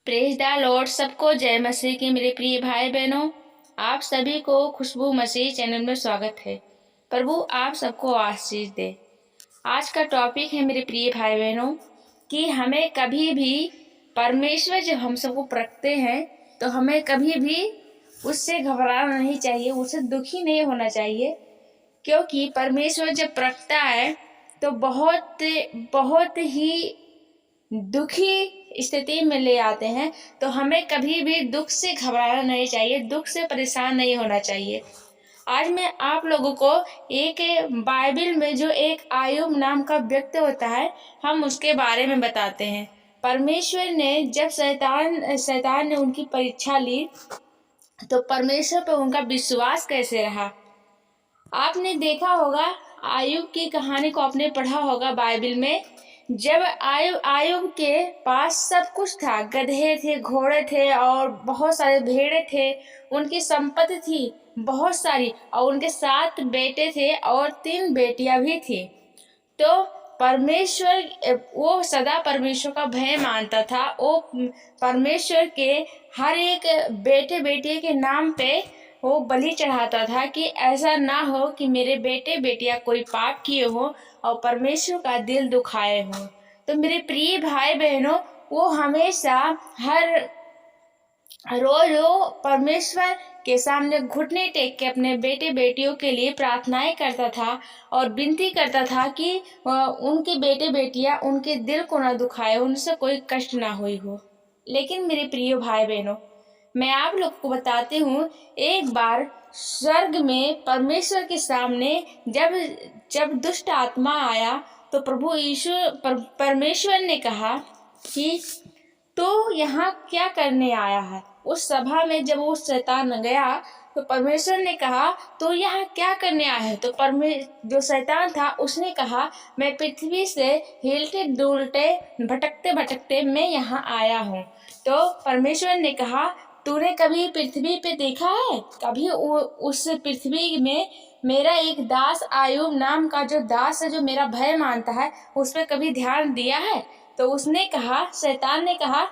Praise the Lord. सबको जय मसीह की। मेरे प्रिय भाई बहनों, आप सभी को खुशबू मसीह चैनल में स्वागत है। प्रभु आप सबको आशीष दे। आज का टॉपिक है मेरे प्रिय भाई बहनों कि हमें कभी भी परमेश्वर जब हम सबको परखते हैं तो हमें कभी भी उससे घबराना नहीं चाहिए, उससे दुखी नहीं होना चाहिए। क्योंकि परमेश्वर जब परखता है तो बहुत बहुत ही दुखी स्थिति में ले आते हैं। तो हमें कभी भी दुख से घबराना नहीं चाहिए, दुख से परेशान नहीं होना चाहिए। आज मैं आप लोगों को एक बाइबल में जो एक आयुब नाम का व्यक्ति होता है, हम उसके बारे में बताते हैं। परमेश्वर ने जब शैतान ने उनकी परीक्षा ली तो परमेश्वर पर उनका विश्वास कैसे रहा। आपने देखा होगा, आयुब की कहानी को आपने पढ़ा होगा बाइबल में। जब आयुब के पास सब कुछ था, गधे थे, घोड़े थे और बहुत सारे भेड़े थे, उनकी संपत्ति थी बहुत सारी, और उनके 7 बेटे थे और 3 बेटियां भी थी। तो वो सदा परमेश्वर का भय मानता था। वो परमेश्वर के हर एक बेटे बेटियों के नाम पे वो बलि चढ़ाता था कि ऐसा ना हो कि मेरे बेटे बेटियां कोई पाप किए हो और परमेश्वर का दिल दुखाए हो। तो मेरे प्रिय भाई बहनों, वो हमेशा हर रोज वो परमेश्वर के सामने घुटने टेक के अपने बेटे बेटियों के लिए प्रार्थनाएं करता था और विनती करता था कि उनके बेटे बेटियां उनके दिल को ना दुखाए, उनसे कोई कष्ट ना हुई हो। लेकिन मेरे प्रिय भाई बहनों, मैं आप लोग को बताती हूँ, एक बार स्वर्ग में परमेश्वर के सामने जब दुष्ट आत्मा आया तो प्रभु यीशु परमेश्वर ने कहा कि तो यहाँ क्या करने आया है। उस सभा में जब वो शैतान गया तो परमेश्वर ने कहा तो यहाँ क्या करने आया है। तो जो शैतान था उसने कहा, मैं पृथ्वी से हिलते डुलते भटकते भटकते मैं यहाँ आया हूँ। तो परमेश्वर ने कहा, तूने कभी पृथ्वी पे देखा है? कभी उस पृथ्वी में मेरा एक दास आयुब नाम का जो दास है, जो मेरा भय मानता है, उस पर कभी ध्यान दिया है? तो उसने कहा, शैतान ने कहा,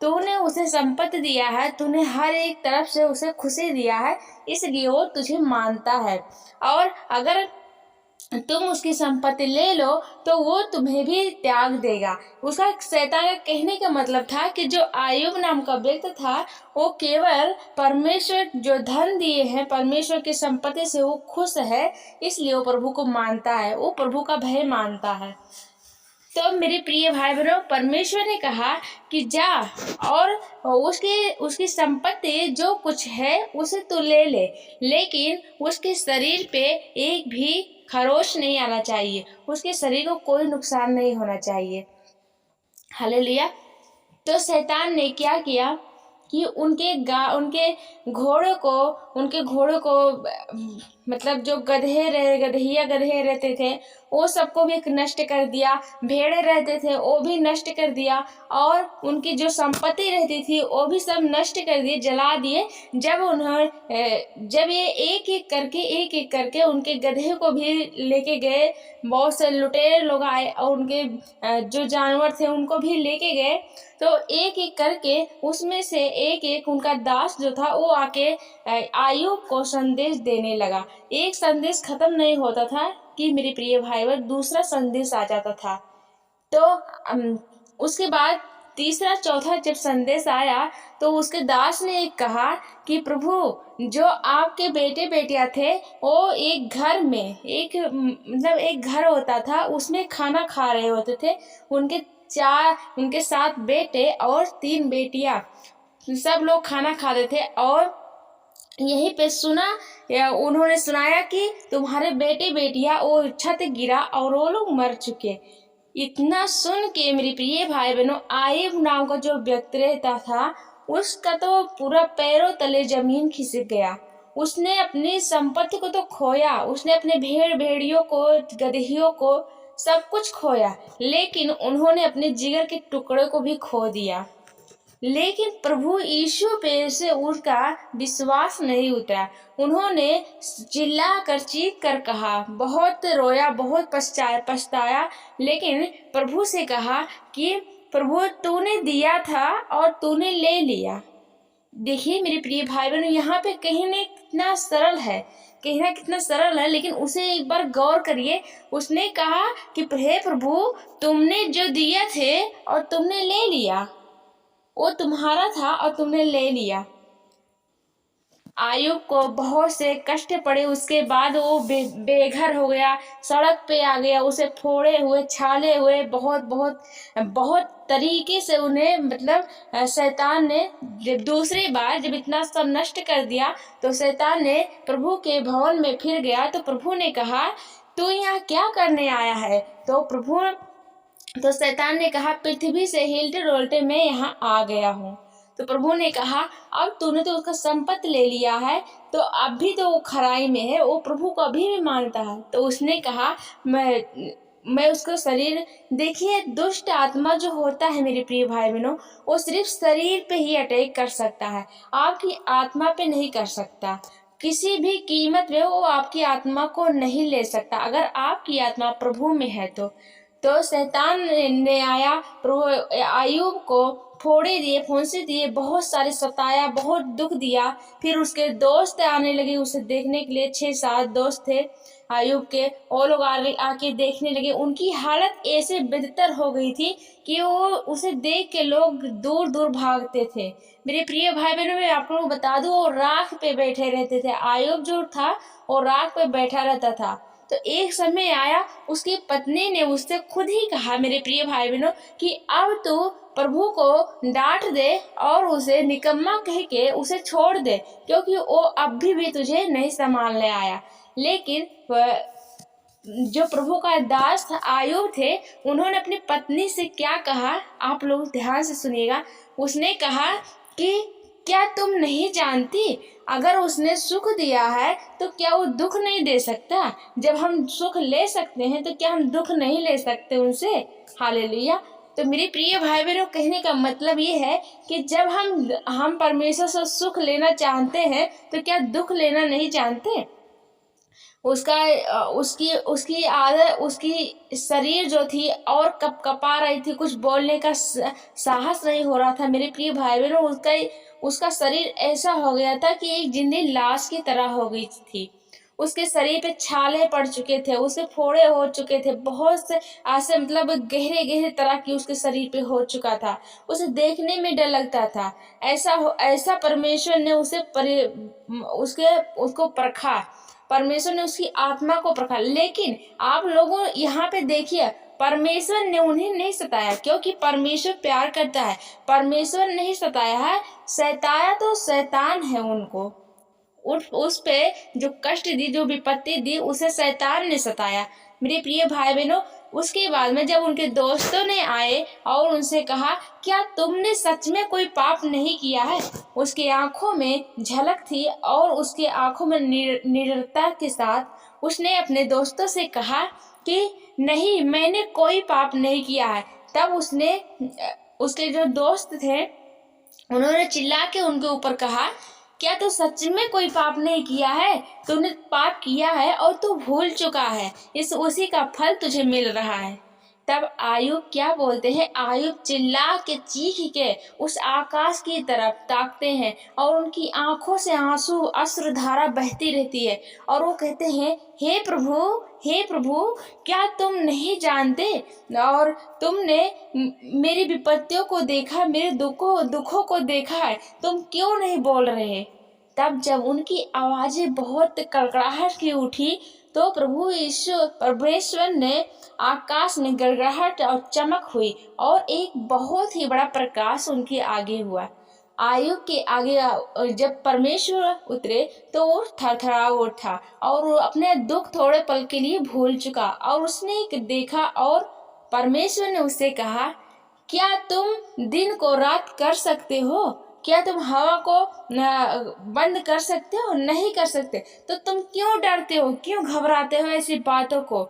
तूने उसे संपत्ति दिया है, तूने हर एक तरफ से उसे खुशी दिया है, इसलिए वो तुझे मानता है। और अगर तुम उसकी संपत्ति ले लो तो वो तुम्हें भी त्याग देगा। उसका शैतान का कहने का मतलब था कि जो आयुब नाम का व्यक्ति था, वो केवल परमेश्वर जो धन दिए हैं, परमेश्वर की संपत्ति से वो खुश है, इसलिए वो प्रभु को मानता है, वो प्रभु का भय मानता है। तो मेरे प्रिय भाई बहनों, परमेश्वर ने कहा कि जा और उसकी संपत्ति जो कुछ है उसे तू ले ले, लेकिन उसके शरीर पे एक भी खरोच नहीं आना चाहिए, उसके शरीर को कोई नुकसान नहीं होना चाहिए। हालेलुया। तो शैतान ने क्या किया कि उनके घोड़ों को मतलब जो गधे रहते थे वो सबको भी नष्ट कर दिया, भेड़े रहते थे वो भी नष्ट कर दिया, और उनकी जो संपत्ति रहती थी वो भी सब नष्ट कर दिए, जला दिए। जब ये एक एक करके उनके गधे को भी लेके गए, बहुत से लुटेरे लोग आए और उनके जो जानवर थे उनको भी लेके गए। तो एक एक करके उसमें से एक एक उनका दास जो था वो आके आयुब को संदेश देने लगा। एक संदेश खत्म नहीं होता था कि मेरे प्रिय भाई बहन, दूसरा संदेश आ जाता था। तो उसके बाद तीसरा चौथा जब संदेश आया तो उसके दास ने कहा कि प्रभु, जो आपके बेटे बेटियां थे वो एक घर में एक घर होता था, उसमें खाना खा रहे होते थे। उनके 7 बेटे और 3 बेटियां, सब लोग खाना खाते थे। और यहीं पे उन्होंने सुनाया कि तुम्हारे बेटे बेटियां वो छत गिरा और वो लोग मर चुके। इतना सुन के मेरे प्रिय भाई बहनों, आयुब नाम का जो व्यक्ति रहता था उसका तो पूरा पैरों तले जमीन खिसक गया। उसने अपनी संपत्ति को तो खोया, उसने अपने भेड़ भेड़ियों को, गदहियों को, सब कुछ खोया, लेकिन उन्होंने अपने जिगर के टुकड़े को भी खो दिया। लेकिन प्रभु यीशु पे से उनका विश्वास नहीं उतरा। उन्होंने चिल्ला कर चीख कर कहा, बहुत रोया, बहुत पछताया, लेकिन प्रभु से कहा कि प्रभु तूने दिया था और तूने ले लिया। देखिए मेरे प्रिय भाई बहनों, यहाँ पे कहने कितना सरल है, कहना कितना सरल है, लेकिन उसे एक बार गौर करिए। उसने कहा कि हे प्रभु, तुमने जो दिया थे और तुमने ले लिया, वो तुम्हारा था और तुमने ले लिया। आयुब को बहुत से कष्ट पड़े, उसके बाद वो बेघर हो गया, सड़क पे आ गया, उसे फोड़े हुए, छाले हुए, बहुत बहुत बहुत तरीके से उन्हें मतलब शैतान ने जब दूसरी बार जब इतना सब नष्ट कर दिया तो शैतान ने प्रभु के भवन में फिर गया। तो प्रभु ने कहा तू यहाँ क्या करने आया है? तो शैतान ने कहा पृथ्वी से हिलते डोलते मैं यहाँ आ गया हूँ। तो प्रभु ने कहा अब तूने तो उसका संपत्ति ले लिया है, तो अब भी तो वो खराई में है, वो प्रभु को अभी भी मानता है। तो उसने कहा मैं उसका शरीर, देखिए दुष्ट आत्मा जो होता है मेरे प्रिय भाई बहनों, वो सिर्फ शरीर पे ही अटैक कर सकता है, आपकी आत्मा पे नहीं कर सकता। किसी भी कीमत में वो आपकी आत्मा को नहीं ले सकता, अगर आपकी आत्मा प्रभु में है तो शैतान ने आया, प्रभु आयुब को फोड़े दिए, फुंसी दिए, बहुत सारे सताया, बहुत दुख दिया। फिर उसके दोस्त आने लगे उसे देखने के लिए, 6-7 दोस्त थे आयुब के, वो लोग आके देखने लगे। उनकी हालत ऐसे बदतर हो गई थी कि वो उसे देख के लोग दूर दूर भागते थे। मेरे प्रिय भाई बहनों, मैं आप लोगों को बता दूं, वो राख पे बैठे रहते थे। आयुब जो था वो राख पे बैठा रहता था। तो एक समय आया, उसकी पत्नी ने उससे खुद ही कहा मेरे प्रिय भाई बहनों कि अब तू प्रभु को डांट दे और उसे निकम्मा कह के उसे छोड़ दे, क्योंकि वो अब भी तुझे नहीं संभालने आया। लेकिन जो प्रभु का दास था आयुब थे, उन्होंने अपनी पत्नी से क्या कहा, आप लोग ध्यान से सुनिएगा। उसने कहा कि क्या तुम नहीं जानती, अगर उसने सुख दिया है तो क्या वो दुख नहीं दे सकता? जब हम सुख ले सकते हैं तो क्या हम दुख नहीं ले सकते उनसे? हालेलुया। तो मेरे प्रिय भाई बहनों, कहने का मतलब ये है कि जब हम परमेश्वर से सुख लेना चाहते हैं तो क्या दुख लेना नहीं जानते? उसकी आदत, उसकी शरीर जो थी और कपा रही थी, कुछ बोलने का साहस नहीं हो रहा था। मेरे प्रिय भाई बहनों, उसका शरीर ऐसा हो गया था कि एक जिंदी लाश की तरह हो गई थी। उसके शरीर पे छाले पड़ चुके थे, उसके फोड़े हो चुके थे, बहुत से ऐसे मतलब गहरे गहरे तरह की उसके शरीर पे हो चुका था। उसे देखने में डर लगता था। ऐसा परमेश्वर ने उसको परखा, परमेश्वर ने उसकी आत्मा को परखा। लेकिन आप लोगों यहाँ पे देखिए, परमेश्वर ने उन्हें नहीं सताया, क्योंकि परमेश्वर प्यार करता है। परमेश्वर नहीं सताया है, सताया तो शैतान है उनको। उस पे जो कष्ट दी, जो विपत्ति दी, उसे शैतान ने सताया। मेरे प्रिय भाई बहनों, उसके बाद में जब उनके दोस्तों ने आए और उनसे कहा क्या तुमने सच में कोई पाप नहीं किया है? उसकी आंखों में झलक थी और उसकी आंखों में निडरता के साथ उसने अपने दोस्तों से कहा कि नहीं, मैंने कोई पाप नहीं किया है। तब उसके जो दोस्त थे उन्होंने चिल्ला के उनके ऊपर कहा क्या तू सच में कोई पाप नहीं किया है? तूने पाप किया है और तू भूल चुका है, उसी का फल तुझे मिल रहा है। तब आयुब क्या बोलते हैं, आयुब चिल्ला के चीख के उस आकाश की तरफ ताकते हैं और उनकी आंखों से आंसू अश्रुधारा बहती रहती है और वो कहते हैं हे प्रभु, क्या तुम नहीं जानते और तुमने मेरी विपत्तियों को देखा, मेरे दुखों को देखा है, तुम क्यों नहीं बोल रहे? तब जब उनकी आवाजें बहुत कड़कड़ाहट की उठी तो प्रभु यीशु परमेश्वर ने आकाश में गड़गड़ाहट और चमक हुई और एक बहुत ही बड़ा प्रकाश उनके आगे हुआ। आयुब के आगे जब परमेश्वर उतरे तो वो थरथरा उठा और वो अपने दुख थोड़े पल के लिए भूल चुका और उसने देखा और परमेश्वर ने उससे कहा क्या तुम दिन को रात कर सकते हो? क्या तुम हवा को बंद कर सकते हो? नहीं कर सकते। तो तुम क्यों डरते हो, क्यों घबराते हो ऐसी बातों को?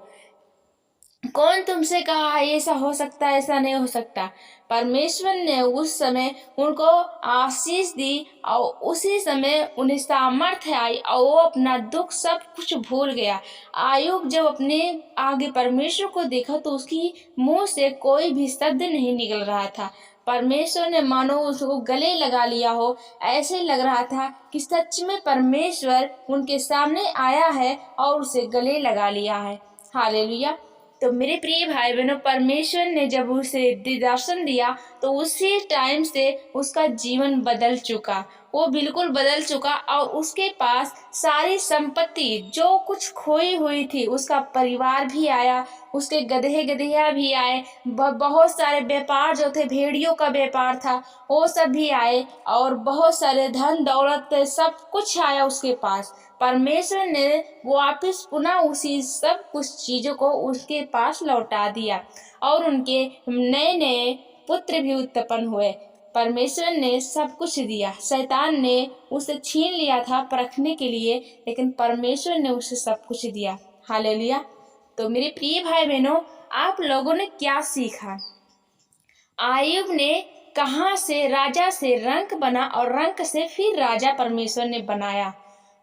कौन तुमसे कहा है ऐसा हो सकता है, ऐसा नहीं हो सकता। परमेश्वर ने उस समय उनको आशीष दी और उसी समय उन्हें सामर्थ्य आई और वो अपना दुख सब कुछ भूल गया। आयुब जब अपने आगे परमेश्वर को देखा तो उसकी मुंह से कोई भी शब्द नहीं निकल रहा था। परमेश्वर ने मानो उसको गले लगा लिया हो, ऐसे लग रहा था कि सच में परमेश्वर उनके सामने आया है और उसे गले लगा लिया है। हालेलुया। तो मेरे प्रिय भाई बहनों, परमेश्वर ने जब उसे दर्शन दिया तो उसी टाइम से उसका जीवन बदल चुका, वो बिल्कुल बदल चुका और उसके पास सारी संपत्ति जो कुछ खोई हुई थी, उसका परिवार भी आया, उसके गधे गधेया भी आए, बहुत सारे व्यापार जो थे, भेड़ियों का व्यापार था, वो सब भी आए और बहुत सारे धन दौलत सब कुछ आया उसके पास। परमेश्वर ने वापस पुनः उसी सब कुछ चीजों को उसके पास लौटा दिया और उनके नए नए पुत्र भी उत्पन्न हुए। परमेश्वर ने सब कुछ दिया, शैतान ने उसे छीन लिया था परखने के लिए, लेकिन परमेश्वर ने उसे सब कुछ दिया। हालेलुया। तो मेरे प्रिय भाई बहनों, आप लोगों ने क्या सीखा? आयुब ने कहाँ से राजा से रंक बना और रंक से फिर राजा परमेश्वर ने बनाया।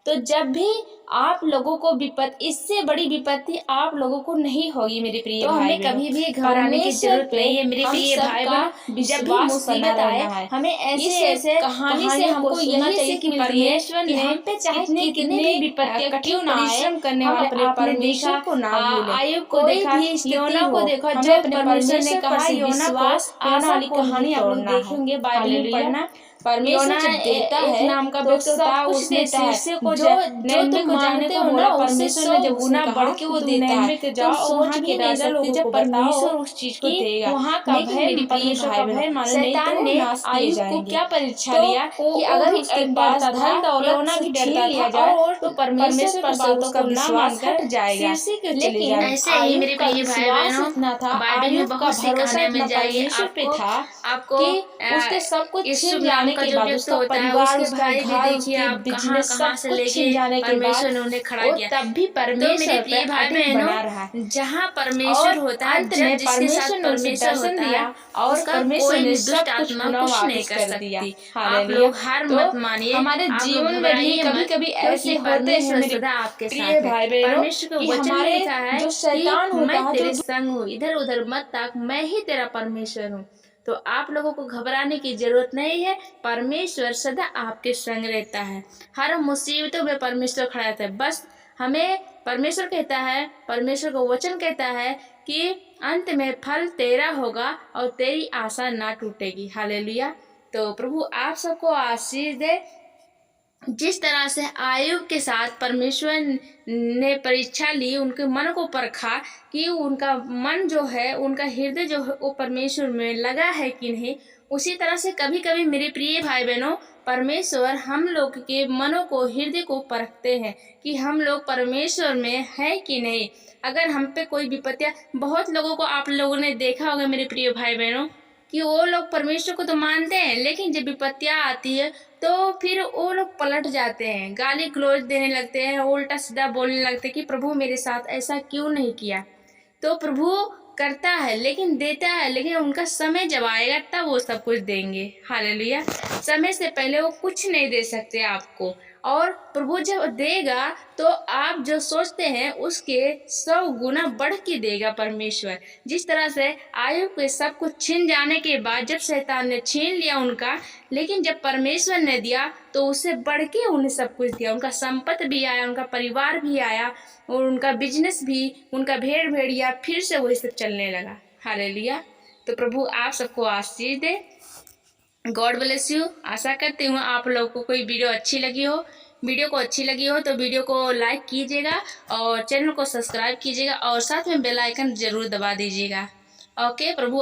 तो जब भी आप लोगों को विपत्ति, इससे बड़ी विपत्ति आप लोगों को नहीं होगी मेरे प्रिय भाई हमें बहनों। कभी भी घबराने की जरूरत नहीं है मेरे प्रिय भाई बहनों। जब भी मुसीबत आए, हमें ऐसे ऐसे कहानी से हमको यही चाहिए कि परमेश्वर ने हम पे चाहे कितने भी विपत्तियां क्यों ना आए, हम अपने परमेश्वर को ना भूलें। आयुब को देखा, योना को देखा, जब परमेश्वर ने कहा योना को आशा वाली कहानी आप लोग देखेंगे बाइबल में पढ़ना। परमेश्वर जब देता है नाम का व्यक्ति होता है, उसने शीशे को जो तुम जानते हो ना, परमेश्वर ने जब गुना बढ़ के वो देता है, तो सोच भी नहीं सकते जब परमेश्वर उस चीज को देगा। वहाँ का भय, परमेश्वर का भय मानो नहीं, शैतान ने आयुब को क्या परीक्षा लिया कि अगर उसके पास धन दौलत भी छीन लिया जाए तो परमेश्वर पर बातों का विश्वास हट जाएगा। लेकिन ऐसे ही मेरे प्रिय भाई बहनों, इतना था आयुब का भरोसा इतना परमेश्वर पे था आपको उसके सब कुछ छीन जाने के बाद, उसका परिवार, उसका घर, उसके बिजनेस सब कुछ छीन जाने के बाद उन्हें खड़ा किया, तब भी परमेश्वर पे अटल बना रहा। जहाँ परमेश्वर होता है, अंत में परमेश्वर ने उसे दर्शन दिया और परमेश्वर ने दुष्ट आत्मा कुछ नहीं कर दिया। आप लोग हार मत मानिए, हमारे जीवन में भी कभी कभी ऐसे होते हैं मेरे आपके प्रिय भाई बहनों, परमेश्वर के वचन में लिखा है जो शैतान होता है तेरे संग हूँ, इधर उधर मत ताक, मैं ही तेरा परमेश्वर हूँ। तो आप लोगों को घबराने की जरूरत नहीं है, परमेश्वर सदा आपके संग रहता है। हर मुसीबतों में परमेश्वर खड़ा रहता है। बस हमें परमेश्वर कहता है, परमेश्वर का वचन कहता है कि अंत में फल तेरा होगा और तेरी आशा ना टूटेगी। हालेलुया। तो प्रभु आप सबको आशीष दे। जिस तरह से आयुब के साथ परमेश्वर ने परीक्षा ली, उनके मन को परखा कि उनका मन जो है, उनका हृदय जो है वो परमेश्वर में लगा है कि नहीं, उसी तरह से कभी कभी मेरे प्रिय भाई बहनों, परमेश्वर हम लोग के मनों को, हृदय को परखते हैं कि हम लोग परमेश्वर में है कि नहीं। अगर हम पे कोई विपत्तियां, बहुत लोगों को आप लोगों ने देखा होगा मेरे प्रिय भाई बहनों कि वो लोग परमेश्वर को तो मानते हैं, लेकिन जब विपत्तियां आती है तो फिर वो लोग पलट जाते हैं, गाली गलौज देने लगते हैं, उल्टा सीधा बोलने लगते हैं कि प्रभु मेरे साथ ऐसा क्यों नहीं किया। तो प्रभु करता है लेकिन देता है, लेकिन उनका समय जब आएगा तब वो सब कुछ देंगे। हालेलुया। समय से पहले वो कुछ नहीं दे सकते आपको, और प्रभु जब देगा तो आप जो सोचते हैं उसके 100 गुना बढ़ के देगा परमेश्वर। जिस तरह से आयुब के सब कुछ छीन जाने के बाद जब शैतान ने छीन लिया उनका, लेकिन जब परमेश्वर ने दिया तो उससे बढ़ के उन्हें सब कुछ दिया। उनका संपत्ति भी आया, उनका परिवार भी आया और उनका बिजनेस भी, उनका भेड़ भेड़िया फिर से वही सब चलने लगा। हालेलुया। तो प्रभु आप सबको आशीष दे। God bless you. आशा करती हूँ आप लोगों को कोई वीडियो अच्छी लगी हो। वीडियो को अच्छी लगी हो तो वीडियो को लाइक कीजिएगा और चैनल को सब्सक्राइब कीजिएगा और साथ में बेल आइकन जरूर दबा दीजिएगा। ओके प्रभु